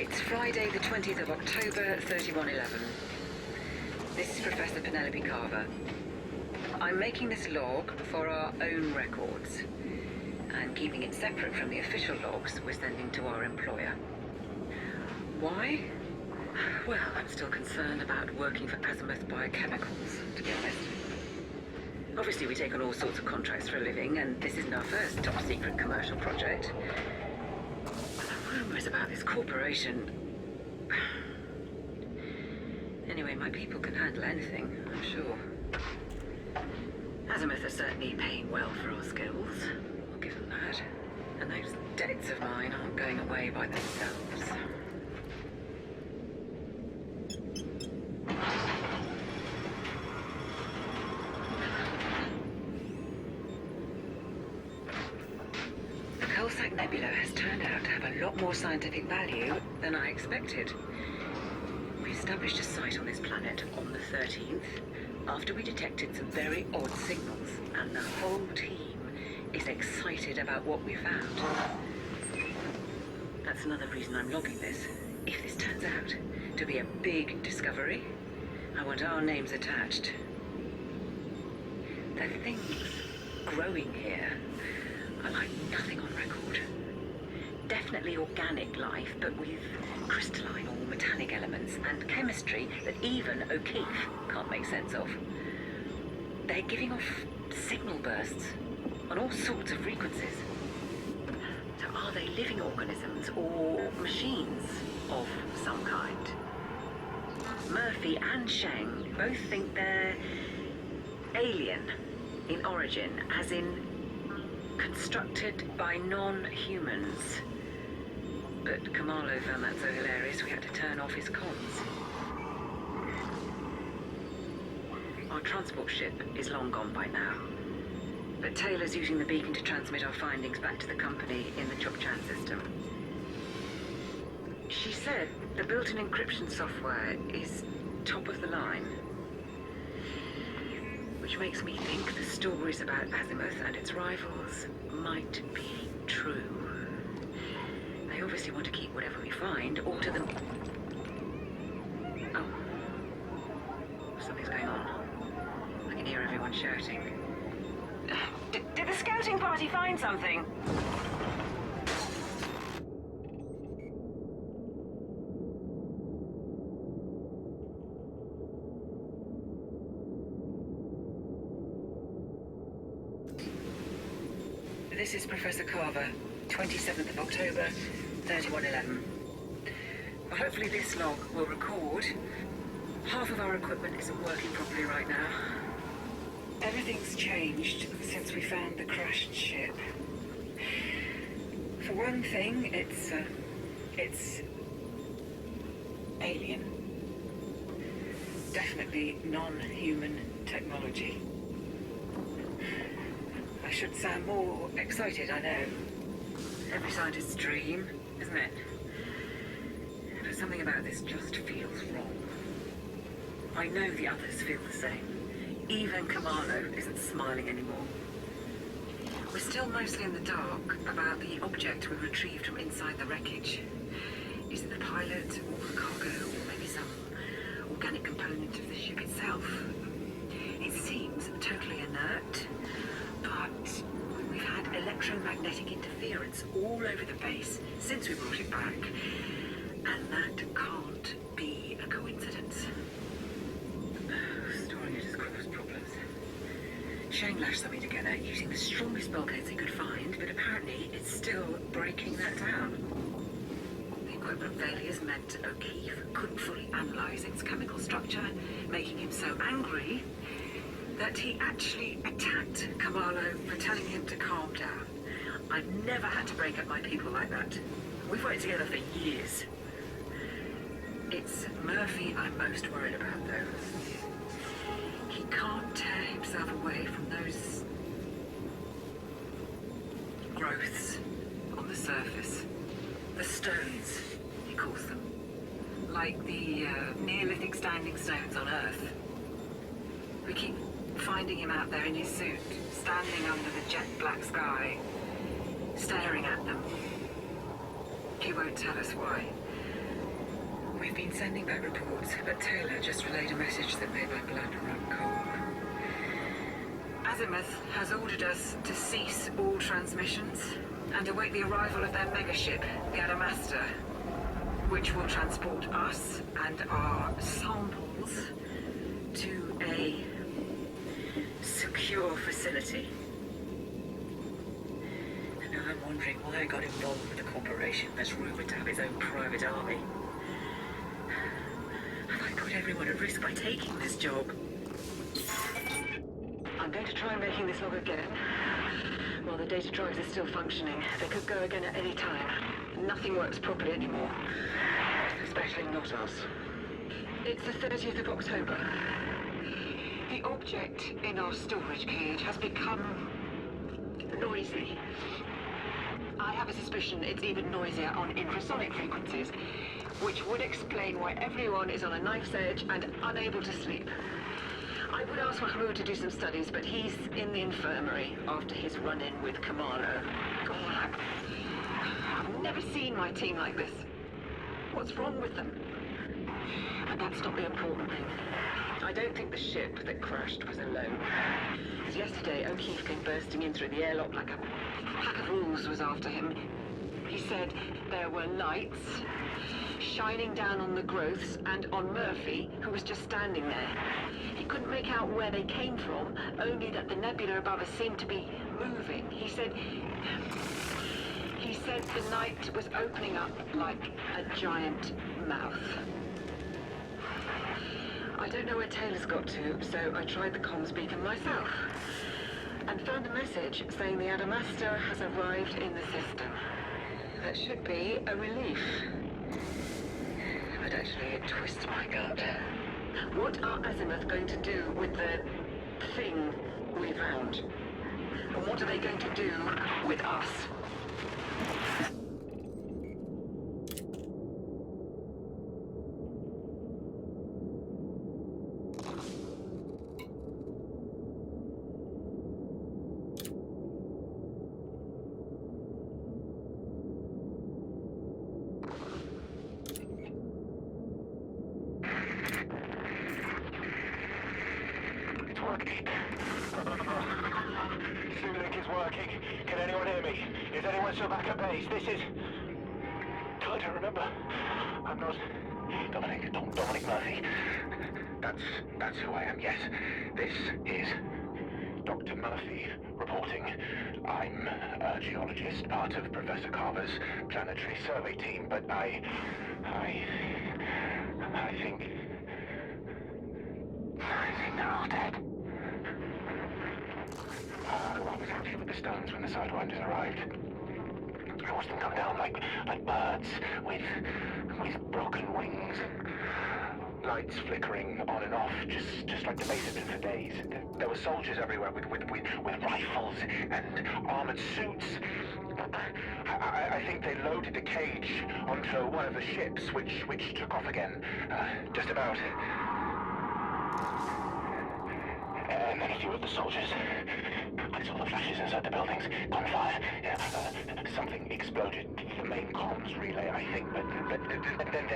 It's Friday the 20th of October, 3111. This is Professor Penelope Carver. I'm making this log for our own records and keeping it separate from the official logs we're sending to our employer. Why? Well, I'm still concerned about working for Azimuth Biochemicals, to be honest. Obviously, we take on all sorts of contracts for a living, and this isn't our first top-secret commercial project. The rumors about this corporation... Anyway, my people can handle anything, I'm sure. Azimuth are certainly paying well for our skills. I'll give them that. And those debts of mine aren't going away by themselves. The Nebula has turned out to have a lot more scientific value than I expected. We established a site on this planet on the 13th after we detected some very odd signals, and the whole team is excited about what we found. That's another reason I'm logging this. If this turns out to be a big discovery, I want our names attached. The things growing here are like nothing on record. Definitely organic life, but with crystalline or metallic elements and chemistry that even O'Keefe can't make sense of. They're giving off signal bursts on all sorts of frequencies. So are they living organisms or machines of some kind? Murphy and Sheng both think they're alien in origin, as in constructed by non-humans. But Kamalo found that so hilarious we had to turn off his comms. Our transport ship is long gone by now, but Taylor's using the beacon to transmit our findings back to the company in the Chokchan system. She said the built-in encryption software is top of the line, which makes me think the stories about Azimuth and its rivals might be true. They obviously want to keep whatever we find, or to them... Oh. Something's going on. I can hear everyone shouting. Did the scouting party find something? This is Professor Carver, 27th of October, 3111. Well, hopefully this log will record. Half of our equipment isn't working properly right now. Everything's changed since we found the crashed ship. For one thing, it's alien. Definitely non-human technology. I should sound more excited, I know. Every scientist's dream, isn't it? But something about this just feels wrong. I know the others feel the same. Even Kamalo isn't smiling anymore. We're still mostly in the dark about the object we retrieved from inside the wreckage. Is it the pilot, or the cargo, or maybe some organic component of the ship itself? It seems totally inert. But we've had electromagnetic interference all over the base since we brought it back. And that can't be a coincidence. Storing it has caused problems. Sheng lashed something together using the strongest bulkheads he could find, but apparently it's still breaking that down. The equipment failures meant O'Keefe couldn't fully analyze its chemical structure, making him so angry that he actually attacked Kamalo for telling him to calm down. I've never had to break up my people like that. We've worked together for years. It's Murphy I'm most worried about, though. He can't tear himself away from those growths on the surface. The stones, he calls them. Like the Neolithic standing stones on Earth. We keep finding him out there in his suit, standing under the jet black sky, staring at them. He won't tell us why. We've been sending back reports, but Taylor just relayed a message that made my blood run cold. Azimuth has ordered us to cease all transmissions and await the arrival of their megaship, the Adamastor, which will transport us and our samples to a secure facility. And now I'm wondering why I got involved with a corporation that's rumored to have its own private army. Have I put everyone at risk by taking this job? I'm going to try making this log again. While the data drives are still functioning, they could go again at any time. Nothing works properly anymore. Especially not us. It's the 30th of October. The object in our storage cage has become noisy. I have a suspicion it's even noisier on infrasonic frequencies, which would explain why everyone is on a knife's edge and unable to sleep. I would ask Mahmoud to do some studies, but he's in the infirmary after his run-in with Kamalo. God, I've never seen my team like this. What's wrong with them? But that's not the important thing. I don't think the ship that crashed was alone. As yesterday, O'Keefe came bursting in through the airlock like a pack of wolves was after him. He said there were lights shining down on the growths and on Murphy, who was just standing there. He couldn't make out where they came from, only that the nebula above us seemed to be moving. He said the night was opening up like a giant mouth. I don't know where Taylor's got to, so I tried the comms beacon myself and found a message saying the Adamastor has arrived in the system. That should be a relief. But actually, it twists my gut. What are Azimuth going to do with the thing we found? And what are they going to do with us? This is... God, I remember. I'm not... Dominic Murphy. That's who I am, yes. This is Dr. Murphy reporting. I'm a geologist, part of Professor Carver's planetary survey team, but I think they're all dead. I was out here with the stones when the Sidewinders arrived. I watched them come down like birds with broken wings and lights flickering on and off, just like the base had been for days. There were soldiers everywhere with rifles and armored suits. I think they loaded the cage onto one of the ships, which took off again, just about. And then a few of the soldiers. I saw the flashes inside the buildings. Gunfire. Yeah, something exploded. The main comms relay, I think. But then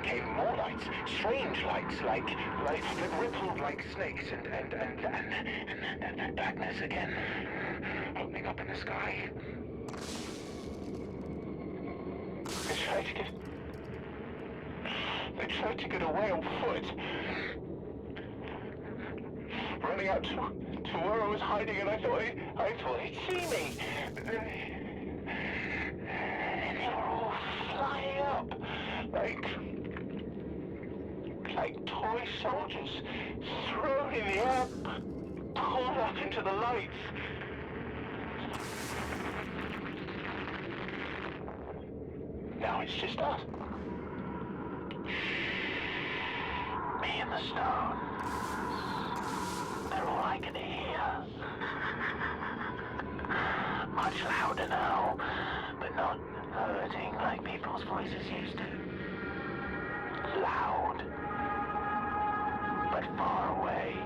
came more lights. Strange lights, like that rippled like snakes, and darkness again, opening up in the sky. They tried to get away on foot. Running out to where I was hiding, and I thought he'd see me. And they were all flying up like toy soldiers, thrown in the air, pulled up into the lights. Now it's just us. Me and the stone. They're all I can hear. Much louder now, but not hurting like people's voices used to. Loud, but far away.